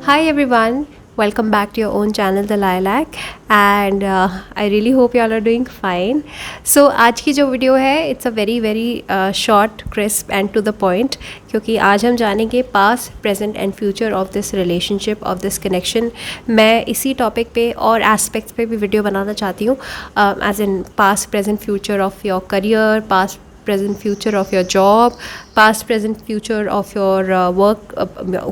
Hi everyone, welcome back to your own channel The Lilac and I really hope you all are doing fine. So आज की जो video है it's a very very short crisp and to the point क्योंकि आज हम जानेंगे past present and future of this relationship of this connection. मैं इसी टॉपिक पे और एस्पेक्ट्स पे भी वीडियो बनाना चाहती हूँ as in past present future of your career, past present future of your job, past present future of your work,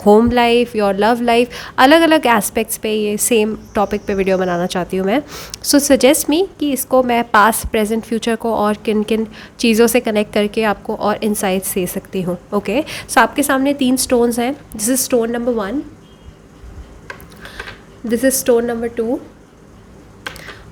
home life, your love life. अलग अलग एस्पेक्ट्स पे ये सेम टॉपिक पे वीडियो बनाना चाहती हूँ मैं. सो सजेस्ट मी कि इसको मैं पास्ट प्रेजेंट फ्यूचर को और किन किन चीज़ों से कनेक्ट करके आपको और इंसाइट्स दे सकती हूँ. ओके, सो आपके सामने 3 स्टोन्स हैं. This is stone number 1, this is stone number 2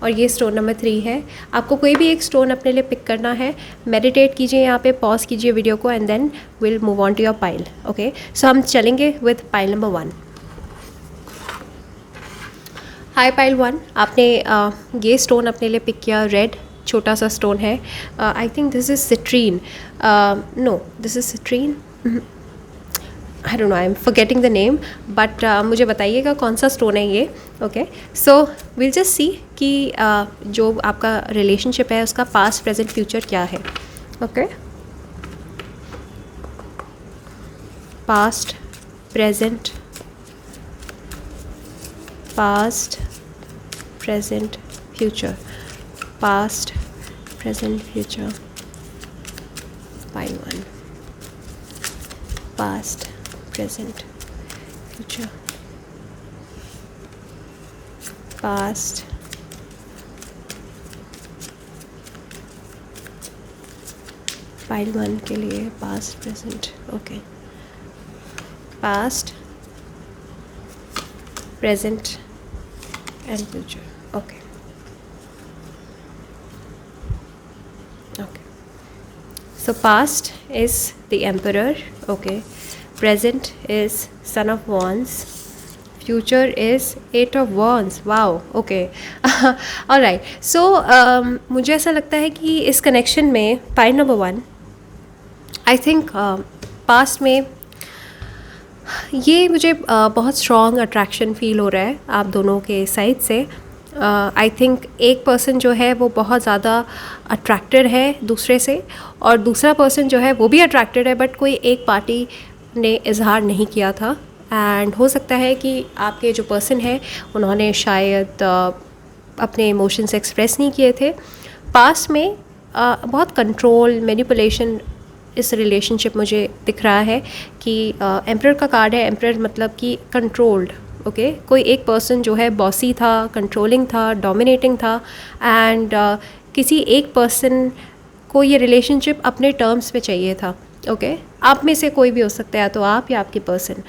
और ये स्टोन नंबर 3 है. आपको कोई भी एक स्टोन अपने लिए पिक करना है. मेडिटेट कीजिए, यहाँ पे पॉज कीजिए वीडियो को and then will move on to your pile. Okay, so हम चलेंगे with pile number 1. Hi pile 1, आपने ये स्टोन अपने लिए पिक किया. रेड छोटा सा स्टोन है. I think this is citrine. No, this is citrine. I don't know, I am forgetting the name, but मुझे बताइएगा कौन सा स्टोन है ये. Okay, so will just see कि जो आपका रिलेशनशिप है उसका पास्ट प्रेजेंट फ्यूचर क्या है. Okay, past present future, past present future. Pile 1, past present future, past file 1 के लिए past present. Okay, past present and future. Okay okay, so past is the emperor. okay, present is Son of Wands, future is 8 of Wands. wow, okay. all right, so मुझे ऐसा लगता है कि इस connection में pile number 1 I think past में ये मुझे बहुत स्ट्रॉन्ग अट्रैक्शन फील हो रहा है आप दोनों के साइड से. आई थिंक एक पर्सन जो है वो बहुत ज़्यादा अट्रैक्टेड है दूसरे से और दूसरा पर्सन जो है वो भी अट्रैक्टेड है, बट कोई एक पार्टी ने इजहार नहीं किया था. एंड हो सकता है कि आपके जो पर्सन है उन्होंने शायद अपने इमोशंस एक्सप्रेस नहीं किए थे. पास्ट में बहुत कंट्रोल, मैनिपुलेशन इस रिलेशनशिप मुझे दिख रहा है कि एम्परर का कार्ड है. एम्परर मतलब कि कंट्रोल्ड. ओके, कोई एक पर्सन जो है बॉसी था, कंट्रोलिंग था, डोमिनेटिंग था एंड किसी एक पर्सन को ये रिलेशनशिप अपने टर्म्स पे चाहिए था. ओके, आप में से कोई भी हो सकता है, तो आप या आपकी पर्सन.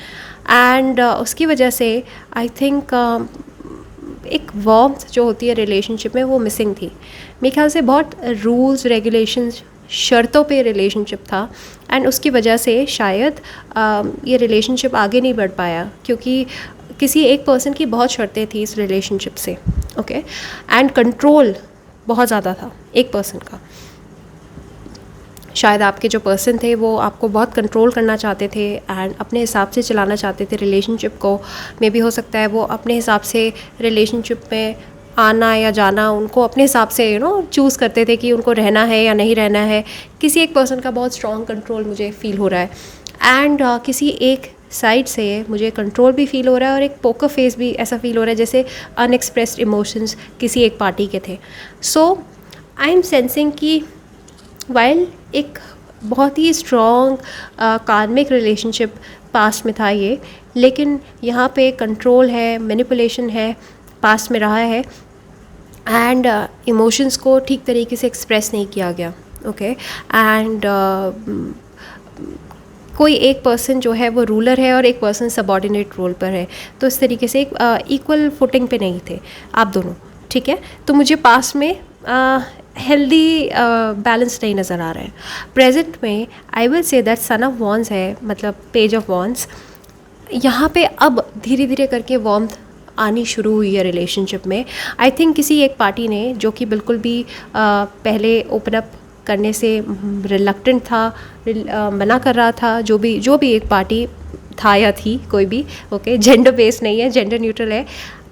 एंड उसकी वजह से आई थिंक एक वार्मथ जो होती है रिलेशनशिप में वो मिसिंग थी. मेरे ख्याल से बहुत रूल्स, रेगुलेशंस, शर्तों पे रिलेशनशिप था एंड उसकी वजह से शायद ये रिलेशनशिप आगे नहीं बढ़ पाया क्योंकि किसी एक पर्सन की बहुत शर्तें थी इस रिलेशनशिप से. ओके, एंड कंट्रोल बहुत ज़्यादा था एक पर्सन का. शायद आपके जो पर्सन थे वो आपको बहुत कंट्रोल करना चाहते थे एंड अपने हिसाब से चलाना चाहते थे रिलेशनशिप को. मे भी हो सकता है वो अपने हिसाब से रिलेशनशिप में आना या जाना उनको अपने हिसाब से चूज़ करते थे कि उनको रहना है या नहीं रहना है. किसी एक पर्सन का बहुत स्ट्रॉन्ग कंट्रोल मुझे फील हो रहा है एंड किसी एक साइड से मुझे कंट्रोल भी फील हो रहा है और एक पोकर फेस भी ऐसा फील हो रहा है जैसे अनएक्सप्रेस्ड इमोशंस किसी एक पार्टी के थे. सो आई एम सेंसिंग कि वाइल एक बहुत ही स्ट्रॉन्ग कार्मिक रिलेशनशिप पास्ट में था ये, लेकिन यहाँ पे कंट्रोल है, मैनिपुलेशन है, पास्ट में रहा है एंड इमोशंस को ठीक तरीके से एक्सप्रेस नहीं किया गया. ओके, एंड कोई एक पर्सन जो है वो रूलर है और एक पर्सन सबऑर्डिनेट रोल पर है, तो इस तरीके से एक इक्वल फुटिंग पे नहीं थे आप दोनों. ठीक है, तो मुझे पास्ट में हेल्दी बैलेंस नहीं नज़र आ रहा है. प्रेजेंट में आई will say that son of wands है, मतलब पेज ऑफ वॉन्स. यहाँ पे अब धीरे धीरे करके वार्मथ आनी शुरू हुई है रिलेशनशिप में. आई थिंक किसी एक पार्टी ने जो कि बिल्कुल भी पहले ओपन अप करने से रिलक्टेंट था, मना कर रहा था, जो भी एक पार्टी था या थी कोई भी, ओके, जेंडर बेस्ड नहीं है, जेंडर न्यूट्रल है।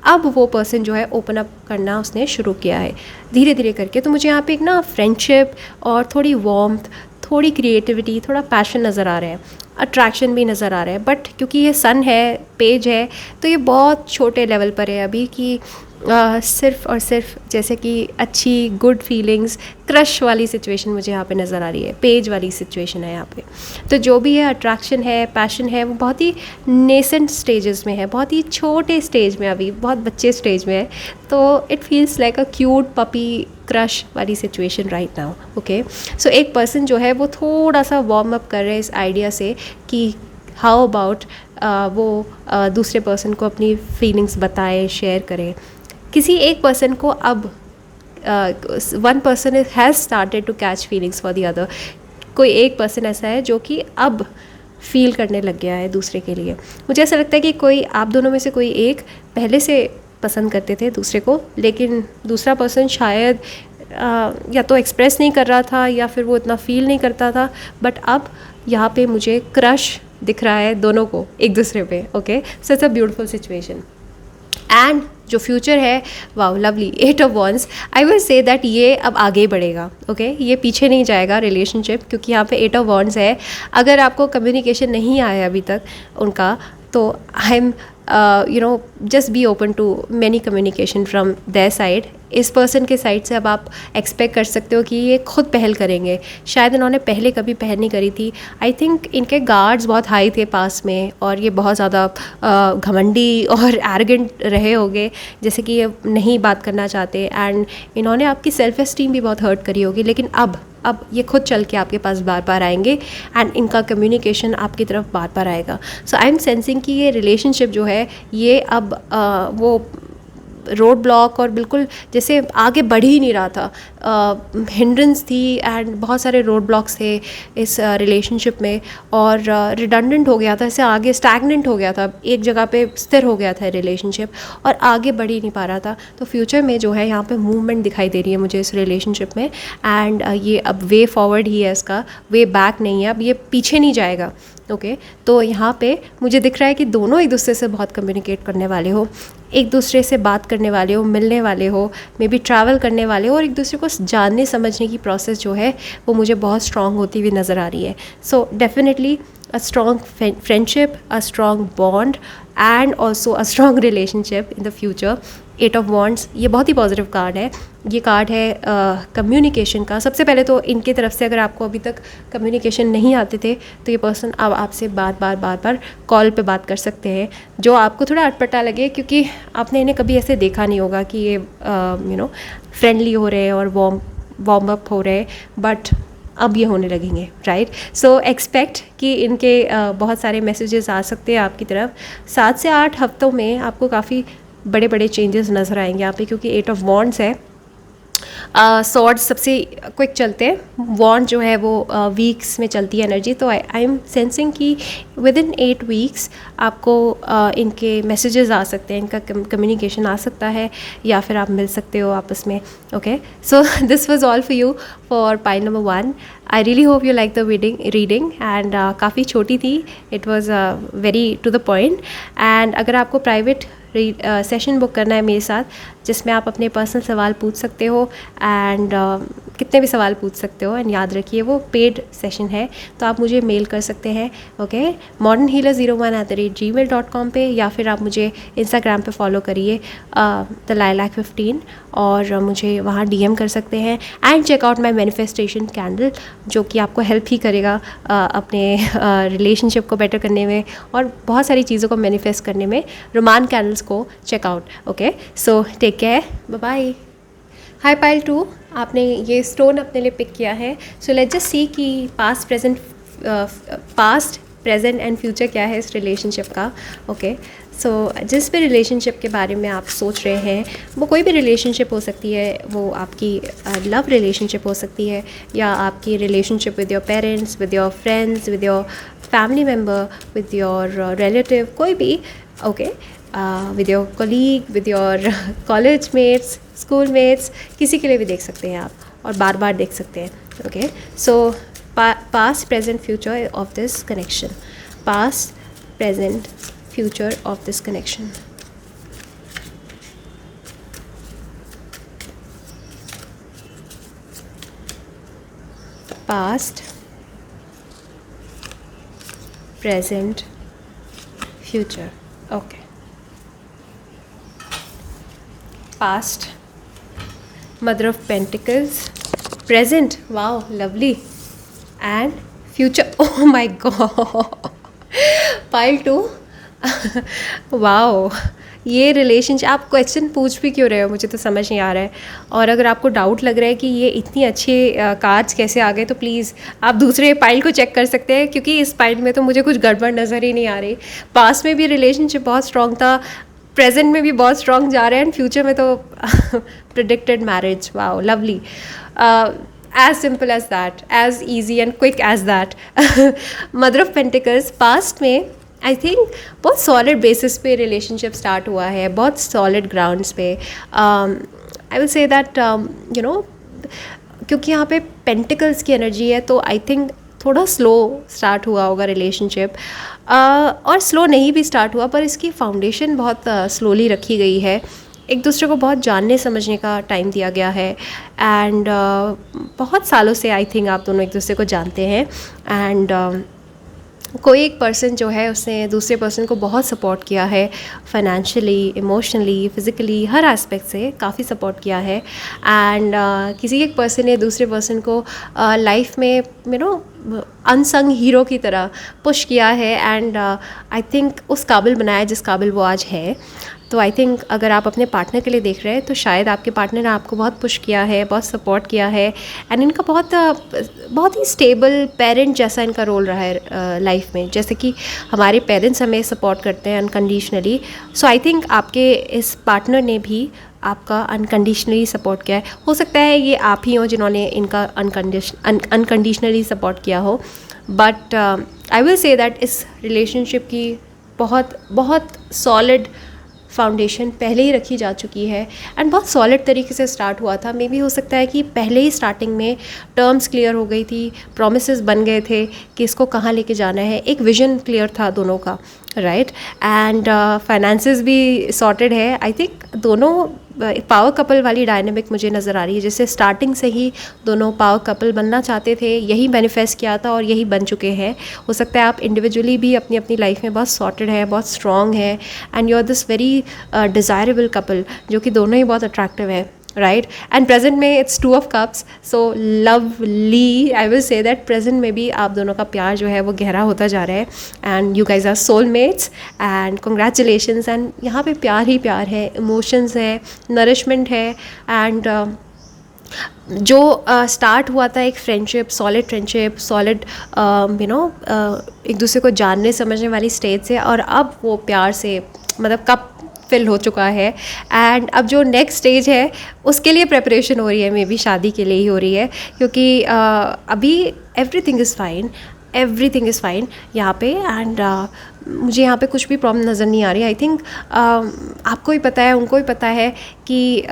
अब वो पर्सन जो है ओपन अप करना उसने शुरू किया है धीरे धीरे करके। तो मुझे यहाँ पे एक ना फ्रेंडशिप और थोड़ी वार्मथ, थोड़ी क्रिएटिविटी, थोड़ा पैशन नज़र आ रहा है, अट्रैक्शन भी नज़र आ रहा है। बट क्योंकि ये सन है, पेज है, तो ये बहुत छोटे लेवल पर है अभी कि सिर्फ और सिर्फ जैसे कि अच्छी गुड फीलिंग्स, क्रश वाली सिचुएशन मुझे यहाँ पे नज़र आ रही है, पेज वाली सिचुएशन है यहाँ पे। तो जो भी है अट्रैक्शन है, पैशन है, वो बहुत ही नेसेंट स्टेजेस में है, बहुत ही छोटे स्टेज में, अभी बहुत बच्चे स्टेज में है। तो it feels like a cute puppy crush वाली सिचुएशन राइट नाउ, ओके। सो एक पर्सन जो है वो थोड़ा सा वार्म अप कर रहे हैं इस आइडिया से कि हाउ अबाउट वो दूसरे पर्सन को अपनी फीलिंग्स बताए, शेयर करें। किसी एक पर्सन को अब one person has started to catch feelings for the other. कोई एक पर्सन ऐसा है जो कि अब फील करने लग गया है दूसरे के लिए। मुझे ऐसा लगता है कि कोई, आप दोनों में से कोई एक पहले से पसंद करते थे दूसरे को, लेकिन दूसरा पर्सन शायद या तो एक्सप्रेस नहीं कर रहा था या फिर वो इतना फील नहीं करता था। बट अब यहाँ पे मुझे क्रश दिख रहा है दोनों को एक दूसरे पे, okay. So it's a beautiful situation. And जो फ्यूचर है, wow lovely, 8 of wands, I will say that ये अब आगे बढ़ेगा, ओके। ये पीछे नहीं जाएगा रिलेशनशिप, क्योंकि यहाँ पे 8 ऑफ वॉन्ड्स है। अगर आपको कम्युनिकेशन नहीं आया अभी तक उनका, तो I am just be open to many communication from their side. इस पर्सन के साइड से अब आप एक्सपेक्ट कर सकते हो कि ये खुद पहल करेंगे। शायद इन्होंने पहले कभी पहल नहीं करी थी। आई थिंक इनके गार्ड्स बहुत हाई थे पास में, और ये बहुत ज़्यादा घमंडी और एरोगेंट रहे होंगे, जैसे कि ये नहीं बात करना चाहते। एंड इन्होंने आपकी सेल्फ एस्टीम भी बहुत हर्ट करी होगी, लेकिन अब ये खुद चल के आपके पास बार बार आएंगे एंड इनका कम्युनिकेशन आपकी तरफ बार बार आएगा। सो आई एम सेंसिंग कि ये रिलेशनशिप जो है ये अब वो रोड ब्लॉक और बिल्कुल जैसे आगे बढ़ ही नहीं रहा था, हिंड्रेंस थी एंड बहुत सारे रोड ब्लॉक्स थे इस रिलेशनशिप में, और रिडंडेंट हो गया था, इससे आगे स्टैगनेंट हो गया था, एक जगह पे स्थिर हो गया था रिलेशनशिप और आगे बढ़ ही नहीं पा रहा था। तो फ्यूचर में जो है यहाँ पे मूवमेंट दिखाई दे रही है मुझे इस रिलेशनशिप में, एंड ये अब वे फॉरवर्ड ही है, इसका वे बैक नहीं है, अब ये पीछे नहीं जाएगा, ओके। तो यहाँ पे मुझे दिख रहा है कि दोनों एक दूसरे से बहुत कम्युनिकेट करने वाले हो, एक दूसरे से बात करने वाले हो, मिलने वाले हो, मे बी ट्रैवल करने वाले हो, और एक दूसरे को जानने समझने की प्रोसेस जो है वो मुझे बहुत स्ट्रॉन्ग होती हुई नज़र आ रही है। So definitely a strong friendship, a strong bond and also a strong relationship in the future. 8 of wands ये बहुत ही पॉजिटिव कार्ड है। ये कार्ड है कम्युनिकेशन का। सबसे पहले तो इनकी तरफ से अगर आपको अभी तक कम्युनिकेशन नहीं आते थे तो ये पर्सन अब आपसे बार बार कॉल पे बात कर सकते हैं, जो आपको थोड़ा अटपटा लगे क्योंकि आपने इन्हें कभी ऐसे देखा नहीं होगा कि ये फ्रेंडली हो रहे हैं और वार्म अप हो रहे हैं, बट अब ये होने लगेंगे, राइट। सो एक्सपेक्ट कि इनके बहुत सारे मैसेजेस आ सकते हैं आपकी तरफ। 7 से 8 हफ्तों में आपको काफ़ी बड़े बड़े चेंजेस नज़र आएंगे यहाँ पे, क्योंकि 8 ऑफ वॉन्ड्स है। सॉर्ड सबसे क्विक चलते हैं, वॉन्ड जो है वो वीक्स में चलती है एनर्जी। तो आई एम सेंसिंग कि विद इन 8 वीक्स आपको इनके मैसेजेस आ सकते हैं, इनका कम्युनिकेशन आ सकता है, या फिर आप मिल सकते हो आपस में, okay. So this was all for you for pile number 1। I really hope you like the reading and काफ़ी छोटी थी, it was very to the point. And अगर आपको प्राइवेट सेशन बुक करना है मेरे साथ, जिसमें आप अपने पर्सनल सवाल पूछ सकते हो एंड कितने भी सवाल पूछ सकते हो, एंड याद रखिए वो पेड सेशन है, तो आप मुझे मेल कर सकते हैं, ओके, modernhealer01@gmail.com पे, या फिर आप मुझे इंस्टाग्राम पे फॉलो करिए द lilac15 और मुझे वहाँ DM कर सकते हैं। And check out my manifestation candle, जो कि आपको हेल्प ही करेगा अपने रिलेशनशिप को बेटर करने में और बहुत सारी चीज़ों को मैनिफेस्ट करने में। रोमान कैंडल्स को check out, okay. So take care, bye bye. Hi pile 2, आपने ये स्टोन अपने लिए पिक किया है। सो लेट्स जस्ट सी कि पास्ट प्रेजेंट एंड फ्यूचर क्या है इस रिलेशनशिप का, ओके। सो जिस भी रिलेशनशिप के बारे में आप सोच रहे हैं, वो कोई भी रिलेशनशिप हो सकती है, वो आपकी लव रिलेशनशिप हो सकती है, या आपकी relationship with your parents, with your friends, with your family member, with your relative, कोई भी, okay, with your colleague, with your college mates, school mates, किसी के लिए भी देख सकते हैं आप और बार बार देख सकते हैं, okay. So past present future of this connection. Past present, future of this connection. Past, present, future. Okay. Past, Mother of Pentacles. Present, wow, lovely. And future, oh my god. Pile 2. Wow, ये relationship, आप question पूछ भी क्यों रहे हो, मुझे तो समझ नहीं आ रहा है. और अगर आपको डाउट लग रहा है कि ये इतनी अच्छे कार्ड्स कैसे आ गए, तो प्लीज़ आप दूसरे पाइल को चेक कर सकते हैं, क्योंकि इस पाइल में तो मुझे कुछ गड़बड़ नज़र ही नहीं आ रही. पास्ट में भी रिलेशनशिप बहुत स्ट्रॉन्ग था, प्रेजेंट में भी बहुत स्ट्रॉन्ग जा रहे हैं, एंड फ्यूचर में तो predicted marriage. Wow, lovely. As simple as that, as easy and quick as that. Mother of Pentacles, past में आई थिंक बहुत सॉलिड बेसिस पे रिलेशनशिप स्टार्ट हुआ है, बहुत सॉलिड ग्राउंड्स पे. आई will say that you know, क्योंकि यहाँ पे पेंटिकल्स की एनर्जी है, तो आई थिंक थोड़ा स्लो स्टार्ट हुआ होगा रिलेशनशिप. और स्लो नहीं भी स्टार्ट हुआ, पर इसकी फाउंडेशन बहुत स्लोली रखी गई है. एक दूसरे को बहुत जानने समझने का टाइम दिया गया है, एंड बहुत सालों से आई थिंक आप दोनों एक दूसरे को जानते हैं. एंड कोई एक पर्सन जो है उसने दूसरे पर्सन को बहुत सपोर्ट किया है, फाइनेंशियली, इमोशनली, फिज़िकली, हर एस्पेक्ट से काफ़ी सपोर्ट किया है. एंड किसी एक पर्सन ने दूसरे पर्सन को लाइफ में यू नो अनसंग हीरो की तरह पुश किया है, एंड आई थिंक उस काबिल बनाया जिस काबिल वो आज है. तो आई थिंक अगर आप अपने पार्टनर के लिए देख रहे हैं, तो शायद आपके पार्टनर ने आपको बहुत पुश किया है, बहुत सपोर्ट किया है, एंड इनका बहुत ही स्टेबल पेरेंट जैसा इनका रोल रहा है लाइफ में, जैसे कि हमारे पेरेंट्स हमें सपोर्ट करते हैं अनकंडीशनली. सो आई थिंक आपके इस पार्टनर ने भी आपका अनकंडीशनली सपोर्ट किया है. हो सकता है ये आप ही हो जिन्होंने इनका अनकंडीशनली सपोर्ट किया हो, but I will say that इस रिलेशनशिप की बहुत बहुत सॉलिड फाउंडेशन पहले ही रखी जा चुकी है, एंड बहुत सॉलिड तरीके से स्टार्ट हुआ था. मे बी हो सकता है कि पहले ही स्टार्टिंग में टर्म्स क्लियर हो गई थी, प्रोमिसेस बन गए थे कि इसको कहाँ लेके जाना है, एक विजन क्लियर था दोनों का, राइट. एंड फाइनेंसेस भी सॉर्टेड है. आई थिंक दोनों पावर कपल वाली डायनेमिक मुझे नज़र आ रही है, जैसे स्टार्टिंग से ही दोनों पावर कपल बनना चाहते थे, यही मैनिफेस्ट किया था और यही बन चुके हैं. हो सकता है आप इंडिविजुअली भी अपनी अपनी लाइफ में बहुत सॉर्टेड है, बहुत स्ट्रॉन्ग है, and you are this very desirable couple, जो कि दोनों ही बहुत अट्रैक्टिव है, राइट. एंड प्रेजेंट में it's 2 of cups, so lovely. I will say that present में भी आप दोनों का प्यार जो है वो गहरा होता जा रहा है, and you guys are soulmates, and congratulations. एंड यहाँ पे प्यार ही प्यार है, इमोशंस है, नरिशमेंट है, एंड जो स्टार्ट हुआ था एक फ्रेंडशिप, सॉलिड यू नो एक दूसरे को जानने समझने वाली स्टेज से, और अब वो प्यार से मतलब कब फिल हो चुका है. एंड अब जो नेक्स्ट स्टेज है उसके लिए प्रेपरेशन हो रही है, मे बी शादी के लिए ही हो रही है, क्योंकि अभी एवरीथिंग इज़ फाइन यहाँ पे. एंड मुझे यहाँ पे कुछ भी प्रॉब्लम नज़र नहीं आ रही. आई थिंक आपको ही पता है, उनको ही पता है कि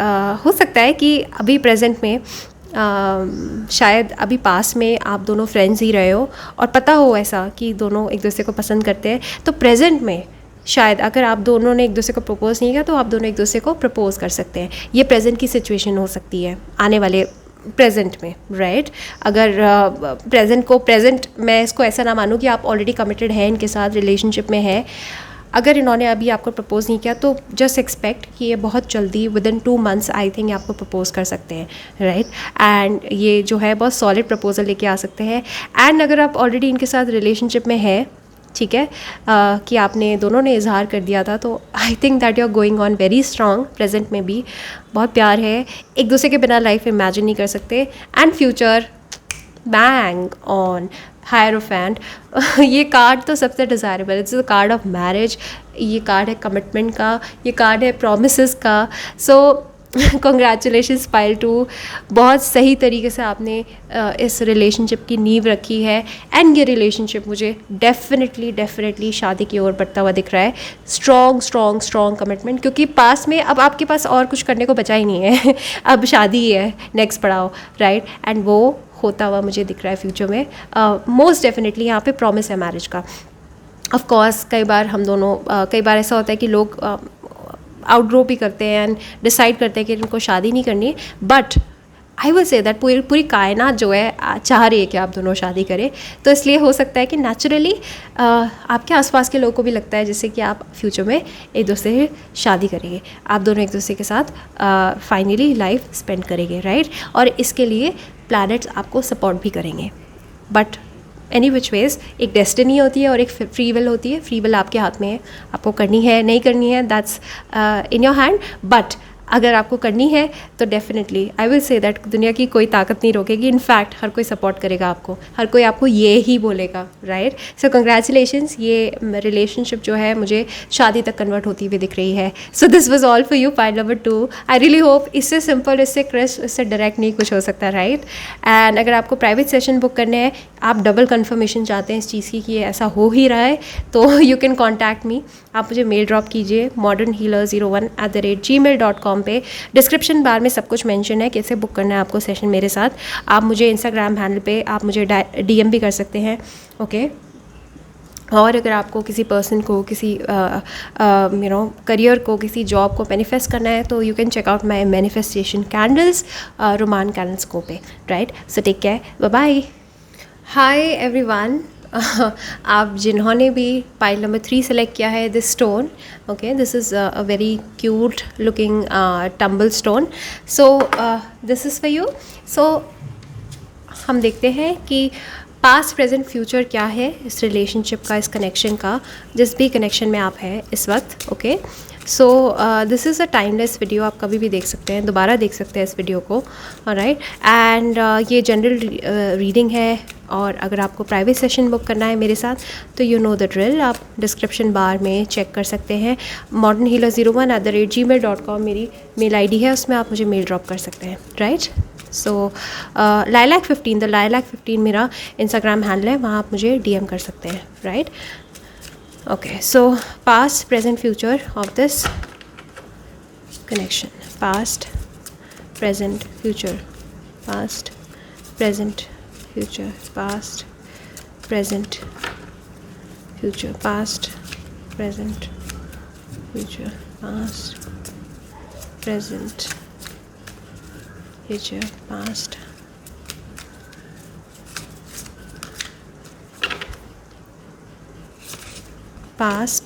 हो सकता है कि अभी प्रेजेंट में शायद अभी पास में आप दोनों फ्रेंड्स ही रहे हो, और पता हो ऐसा कि दोनों एक दूसरे को पसंद करते हैं. तो प्रेजेंट में शायद अगर आप दोनों ने एक दूसरे को प्रपोज नहीं किया, तो आप दोनों एक दूसरे को प्रपोज कर सकते हैं. ये प्रेजेंट की सिचुएशन हो सकती है आने वाले प्रेजेंट में, राइट. अगर प्रेजेंट मैं इसको ऐसा ना मानूँ कि आप ऑलरेडी कमिटेड हैं, इनके साथ रिलेशनशिप में हैं. अगर इन्होंने अभी आपको प्रपोज नहीं किया, तो जस्ट एक्सपेक्ट कि ये बहुत जल्दी विदिन 2 मंथ्स आई थिंक आपको प्रपोज कर सकते हैं, राइट. एंड ये जो है बहुत सॉलिड प्रपोजल लेके आ सकते हैं. एंड अगर आप ऑलरेडी इनके साथ रिलेशनशिप में हैं, ठीक है, कि आपने दोनों ने इजहार कर दिया था, तो I think that you are going on very strong. Present में भी बहुत प्यार है, एक दूसरे के बिना लाइफ इमेजिन नहीं कर सकते. And future bang on hierophant. ये कार्ड तो सबसे desirable, it's the card of marriage. ये कार्ड है कमिटमेंट का, ये कार्ड है प्रोमिसेस का. सो कॉन्ग्रेचुलेशंस पाइल 2. बहुत सही तरीके से आपने इस रिलेशनशिप की नींव रखी है, एंड ये रिलेशनशिप मुझे डेफिनेटली शादी की ओर बढ़ता हुआ दिख रहा है. स्ट्रॉन्ग कमिटमेंट, क्योंकि पास में अब आपके पास और कुछ करने को बचा ही नहीं है. अब शादी ही है नेक्स्ट पड़ाव, राइट. एंड वो होता हुआ मुझे दिख रहा है फ्यूचर में. मोस्ट डेफिनेटली यहाँ पे प्रॉमिस है मैरिज का. ऑफ कोर्स कई बार ऐसा होता है कि लोग आउटग्रो भी करते हैं एंड डिसाइड करते हैं कि इनको शादी नहीं करनी, but I will say that पूरी कायनात जो है चाह रही है कि आप दोनों शादी करें। तो इसलिए हो सकता है कि नेचुरली आपके आसपास के लोगों को भी लगता है जैसे कि आप फ्यूचर में एक दूसरे से शादी करेंगे, आप दोनों एक दूसरे के साथ फाइनली लाइफ स्पेंड करेंगे, राइट। और इसके लिए प्लैनेट्स आपको सपोर्ट भी करेंगे। बट एनी विच वेज एक डेस्टिनी होती है और एक फ्री विल होती है। फ्री विल आपके हाथ में है, आपको करनी है नहीं करनी है, that's in your hand. But अगर आपको करनी है तो definitely I will say that दुनिया की कोई ताकत नहीं रोकेगी। इनफैक्ट हर कोई सपोर्ट करेगा आपको, हर कोई आपको ये ही बोलेगा, राइट। सो कंग्रेचुलेशंस, ये रिलेशनशिप जो है मुझे शादी तक कन्वर्ट होती हुई दिख रही है। सो this was all for you, pile number 2। I really hope इससे सिंपल, इससे क्रिस्प, इससे डायरेक्ट नहीं कुछ हो सकता, राइट। एंड अगर आपको प्राइवेट सेशन बुक करने हैं, आप डबल कन्फर्मेशन चाहते हैं इस चीज़ की कि ये ऐसा हो ही रहा है, तो यू कैन कॉन्टैक्ट मी। आप मुझे मेल ड्रॉप कीजिए modernhealer01@gmail.com पे। डिस्क्रिप्शन बार में सब कुछ मेंशन है कैसे बुक करना है आपको सेशन मेरे साथ। आप मुझे इंस्टाग्राम हैंडल पे आप मुझे DM भी कर सकते हैं, ओके। और अगर आपको किसी पर्सन को, किसी करियर को, किसी जॉब को मैनिफेस्ट करना है तो you can check out my manifestation candles Roman candles को पे, right. So take care, bye bye. Hi everyone, आप जिन्होंने भी पाइल नंबर 3 सेलेक्ट किया है, this stone, okay, this is a very cute looking tumble stone. So this is for you. So हम देखते हैं कि पास्ट प्रेजेंट फ्यूचर क्या है इस रिलेशनशिप का, इस कनेक्शन का, जिस भी कनेक्शन में आप हैं इस वक्त, okay. So this is a timeless video, आप कभी भी देख सकते हैं, दोबारा देख सकते हैं इस वीडियो को, राइट। एंड ये जनरल रीडिंग है, और अगर आपको प्राइवेट सेशन बुक करना है मेरे साथ तो यू नो द ड्रिल, आप डिस्क्रिप्शन बार में चेक कर सकते हैं। modernhealer01@gmail.com मेरी मेल ID है, उसमें आप मुझे मेल ड्रॉप कर सकते हैं, right. So lilac15 the lilac15 मेरा इंस्टाग्राम हैंडल है, वहाँ आप मुझे DM कर सकते हैं, right. Okay, so past present future of this connection, past present future, past present future, past, present, future, past, present, future, past, present, future, past, past,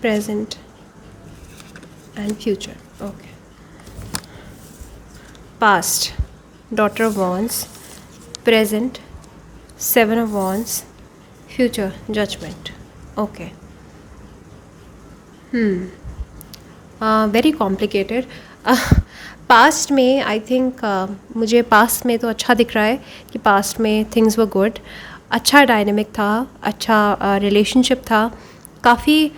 present and future, okay. Past, Daughter of Wands, present, 7 of Wands, future, Judgment, okay. Very complicated. Past में I think मुझे past में तो अच्छा दिख रहा है कि past में थिंग्स वर गुड, अच्छा डायनेमिक था, अच्छा रिलेशनशिप था, काफ़ी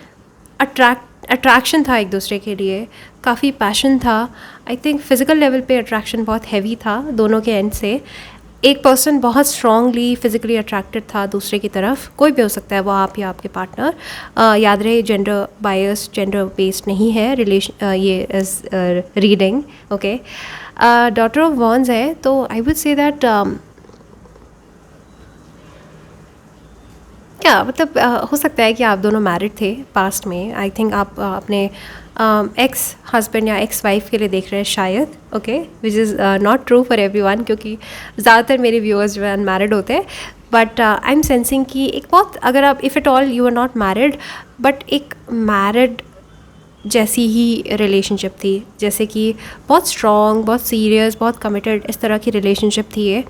अट्रैक्शन था एक दूसरे के लिए, काफ़ी पैशन था। आई थिंक फिज़िकल लेवल पे अट्रैक्शन बहुत हैवी था दोनों के एंड से। एक पर्सन बहुत स्ट्रांगली फिज़िकली अट्रैक्टेड था दूसरे की तरफ, कोई भी हो सकता है, वो आप या आपके पार्टनर। याद रहे जेंडर बायस, जेंडर बेस्ड नहीं है ये reading, okay. Daughter of wands है, तो आई वुड से दैट क्या मतलब हो सकता है कि आप दोनों मैरिड थे पास्ट में। आई थिंक आप अपने एक्स हस्बैंड या एक्स वाइफ के लिए देख रहे हैं शायद, okay, which is not true for everyone, क्योंकि ज़्यादातर मेरे व्यूअर्स जो है अनमैरिड होते हैं। बट आई एम सेंसिंग कि एक बहुत, अगर आप if at all you are not married, but एक मैरिड जैसी ही रिलेशनशिप थी, जैसे कि बहुत स्ट्रॉन्ग, बहुत सीरियस, बहुत कमिटेड, इस तरह की रिलेशनशिप थी ये।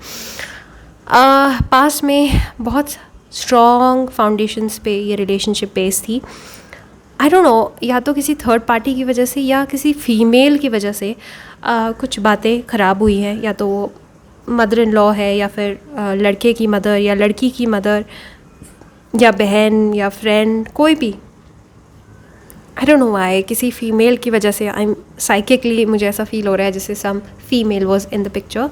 पास्ट में बहुत स्ट्रॉन्ग फाउंडेशंस पे ये रिलेशनशिप बेस्ड थी। आई डोंट नो, या तो किसी थर्ड पार्टी की वजह से या किसी फीमेल की वजह से कुछ बातें ख़राब हुई हैं, या तो मदर इन लॉ है, या फिर लड़के की मदर या लड़की की मदर या बहन या फ्रेंड, कोई भी, आई डोंट नो व्हाई, किसी फीमेल की वजह से आई एम साइकिकली मुझे ऐसा फील हो रहा है जैसे some female was in the picture.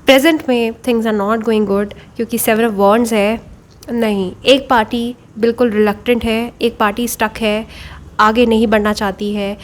Present में things are not going good, क्योंकि 7 ऑफ वॉन्ड्स है। नहीं, एक पार्टी बिल्कुल रिलक्टेंट है, एक पार्टी स्टक है, आगे नहीं बढ़ना चाहती है।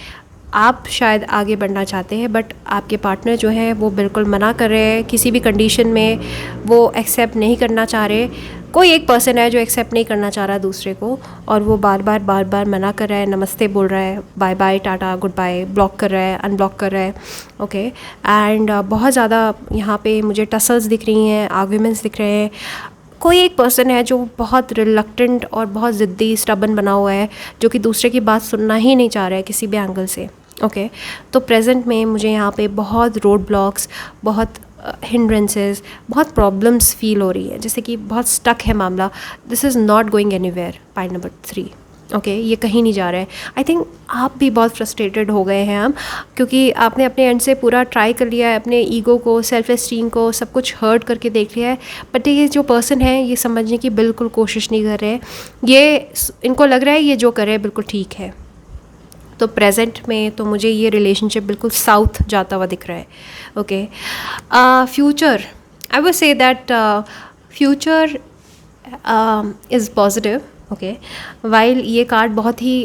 आप शायद आगे बढ़ना चाहते हैं, बट आपके पार्टनर जो है वो बिल्कुल मना कर रहे हैं, किसी भी कंडीशन में वो एक्सेप्ट नहीं करना चाह रहे। कोई एक पर्सन है जो एक्सेप्ट नहीं करना चाह रहा दूसरे को, और वो बार बार मना कर रहा है, नमस्ते बोल रहा है, बाय बाय टाटा गुड बाय, ब्लॉक कर रहा है, अनब्लॉक कर रहा है, ओके। एंड बहुत ज़्यादा यहाँ पे मुझे टसल्स दिख रही हैं, आर्ग्यूमेंट्स दिख रहे हैं। कोई एक पर्सन है जो बहुत रिलक्टेंट और बहुत ज़िद्दी स्टबन बना हुआ है, जो कि दूसरे की बात सुनना ही नहीं चाह रहा है किसी भी एंगल से, ओके। तो प्रेजेंट में मुझे यहाँ पे बहुत रोड ब्लॉक्स, बहुत हिंड्रेंसेस, बहुत प्रॉब्लम्स फील हो रही है, जैसे कि बहुत स्टक है मामला। This is not going anywhere, point number 3, okay. ये कहीं नहीं जा रहा है। आई थिंक आप भी बहुत फ्रस्ट्रेटेड हो गए हैं हम, क्योंकि आपने अपने एंड से पूरा ट्राई कर लिया है, अपने ईगो को, सेल्फ एस्टीम को, सब कुछ हर्ट करके देख लिया है, बट ये जो पर्सन है ये समझने की बिल्कुल कोशिश नहीं कर रहे हैं। ये इनको लग रहा है ये जो कर रहे हैं बिल्कुल ठीक है। तो प्रेजेंट में तो मुझे ये रिलेशनशिप बिल्कुल साउथ जाता हुआ दिख रहा है, okay. Future, I would say that future is positive, okay. While ये कार्ड बहुत ही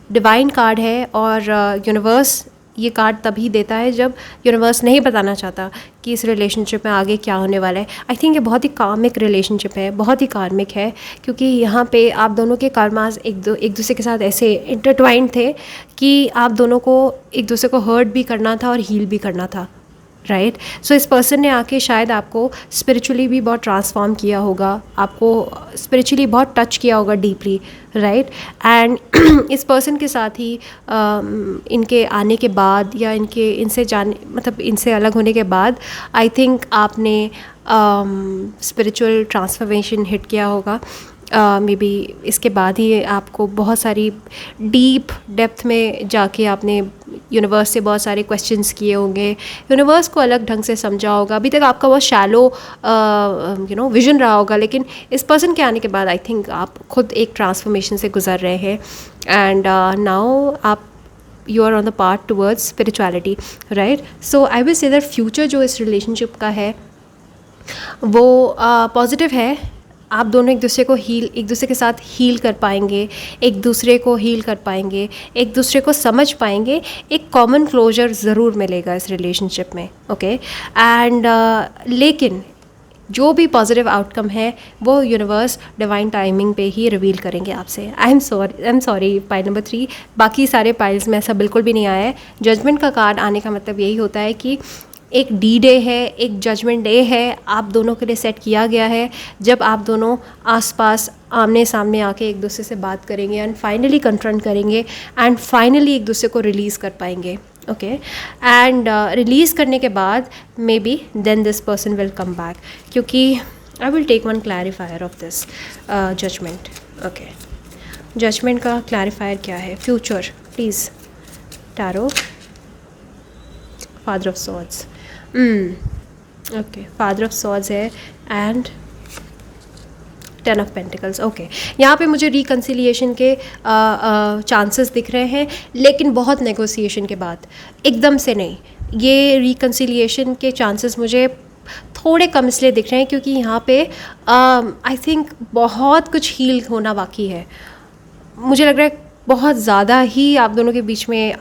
डिवाइन कार्ड है, और यूनिवर्स ये कार्ड तभी देता है जब यूनिवर्स नहीं बताना चाहता कि इस रिलेशनशिप में आगे क्या होने वाला है। आई थिंक ये बहुत ही कार्मिक रिलेशनशिप है, बहुत ही कार्मिक है, क्योंकि यहाँ पे आप दोनों के कर्मास एक दूसरे के साथ ऐसे इंटरट्वाइंड थे कि आप दोनों को एक दूसरे को हर्ट भी करना था और हील भी करना था, राइट। सो इस पर्सन ने आके शायद आपको स्पिरिचुअली भी बहुत ट्रांसफॉर्म किया होगा, आपको स्पिरिचुअली बहुत टच किया होगा डीपली, राइट। एंड इस पर्सन के साथ ही इनके आने के बाद, या इनसे जाने मतलब इनसे अलग होने के बाद, आई थिंक आपने स्पिरिचुअल ट्रांसफॉर्मेशन हिट किया होगा। मे बी इसके बाद ही आपको बहुत सारी डीप डेप्थ में जाके आपने यूनिवर्स से बहुत सारे क्वेश्चंस किए होंगे, यूनिवर्स को अलग ढंग से समझा होगा। अभी तक आपका बहुत शैलो विजन रहा होगा, लेकिन इस पर्सन के आने के बाद आई थिंक आप खुद एक ट्रांसफॉर्मेशन से गुजर रहे हैं, एंड नाउ आप you are on the path towards spirituality, right. So I will say that future जो इस रिलेशनशिप का है वो पॉजिटिव है। आप दोनों एक दूसरे के साथ हील कर पाएंगे, एक दूसरे को हील कर पाएंगे, एक दूसरे को समझ पाएंगे, एक कॉमन क्लोजर ज़रूर मिलेगा इस रिलेशनशिप में, ओके। एंड लेकिन जो भी पॉजिटिव आउटकम है वो यूनिवर्स डिवाइन टाइमिंग पे ही रिवील करेंगे आपसे। I am sorry pile number 3, बाकी सारे पाइल्स में ऐसा बिल्कुल भी नहीं आया है। जजमेंट का कार्ड आने का मतलब यही होता है कि एक डी डे है, एक जजमेंट डे है, आप दोनों के लिए सेट किया गया है, जब आप दोनों आसपास आमने सामने आके एक दूसरे से बात करेंगे, एंड फाइनली कन्फ्रंट करेंगे, एंड फाइनली एक दूसरे को रिलीज़ कर पाएंगे, ओके। एंड रिलीज़ करने के बाद may be then this person will come back, क्योंकि I will take one clarifier of this judgement, okay. Judgement का क्लैरिफायर क्या है? Future please, tarot, father of swords, okay, father of swords है, and 10 of pentacles, okay. यहाँ पे मुझे reconciliation के chances दिख रहे हैं, लेकिन बहुत नेगोशिएशन के बाद, एकदम से नहीं। ये रिकन्सिलिएशन के चांसेस मुझे थोड़े कम इसलिए दिख रहे हैं क्योंकि यहाँ पे आई थिंक बहुत कुछ हील होना बाकी है। मुझे लग रहा है बहुत ज़्यादा ही आप दोनों के बीच में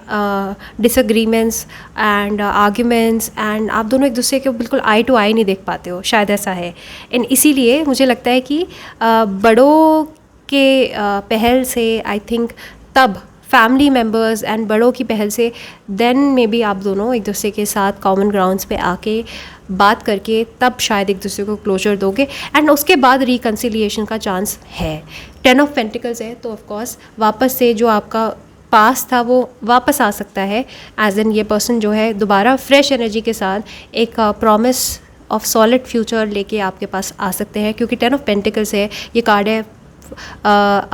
डिसएग्रीमेंट्स एंड आर्ग्यूमेंट्स, एंड आप दोनों एक दूसरे के बिल्कुल आई टू आई नहीं देख पाते हो, शायद ऐसा है। एंड इसीलिए मुझे लगता है कि बड़ों के पहल से, आई थिंक तब फैमिली मेम्बर्स एंड बड़ों की पहल से, देन मे बी आप दोनों एक दूसरे के साथ कॉमन ग्राउंड्स पे आके बात करके तब शायद एक दूसरे को क्लोजर दोगे, एंड उसके बाद रिकन्सिलिएशन का चांस है। 10 ऑफ पेंटिकल्स है, तो ऑफकोर्स वापस से जो आपका पास था वो वापस आ सकता है, एज एन ये पर्सन जो है दोबारा फ्रेश एनर्जी के साथ एक प्रॉमिस ऑफ सॉलिड फ्यूचर लेके आपके पास आ सकते हैं, क्योंकि 10 ऑफ पेंटिकल्स है, ये कार्ड है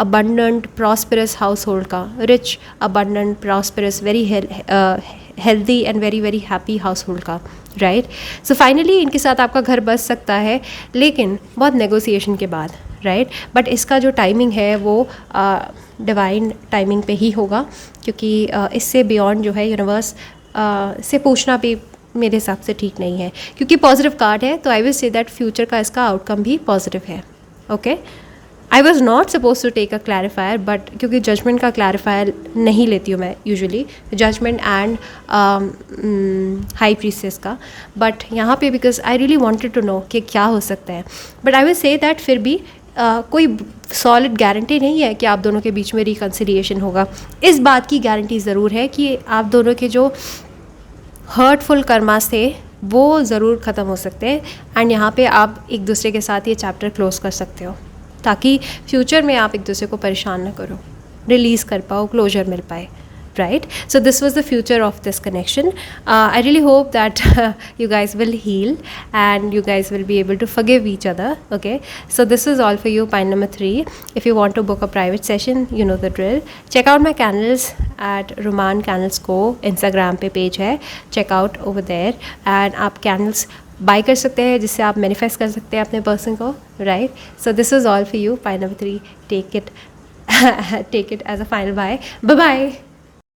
abundant prosperous household का, rich abundant prosperous very healthy and very very happy household का, राइट। सो फाइनली इनके साथ आपका घर बस सकता है, लेकिन बहुत नेगोशिएशन के बाद, राइट। बट इसका जो टाइमिंग है वो डिवाइन टाइमिंग पे ही होगा, क्योंकि इससे बियॉन्ड जो है यूनिवर्स से पूछना भी मेरे हिसाब से ठीक नहीं है, क्योंकि पॉजिटिव कार्ड है। तो I will say that future का इसका आउटकम भी पॉजिटिव है, okay. I was not suppose to take a clarifier, but क्योंकि जजमेंट का क्लैरिफायर नहीं लेती हूँ मैं usually, judgment and high priestess का, बट यहाँ पे because I really wanted to know कि क्या हो सकता है, but I will say that फिर भी कोई सॉलिड गारंटी नहीं है कि आप दोनों के बीच में रिकन्सिलिएशन होगा. इस बात की गारंटी ज़रूर है कि आप दोनों के जो हर्टफुल कर्मास थे वो ज़रूर ख़त्म हो सकते हैं, एंड यहाँ पे आप एक दूसरे के साथ ये चैप्टर क्लोज कर सकते हो ताकि फ्यूचर में आप एक दूसरे को परेशान ना करो, रिलीज़ कर पाओ, क्लोजर मिल पाए. Right, so this was the future of this connection. I really hope that you guys will heal and you guys will be able to forgive each other. Okay, so this is all for you. Point number 3, if you want to book a private session, you know the drill. Check out my channels at Roman Canals Co. Instagram पे page है, check out over there, and आप candles bye कर सकते हैं जिससे आप manifest कर सकते हैं अपने पर्सन को. Right, so this is all for you. Point number 3, टेक इट as a final bye. Bye bye.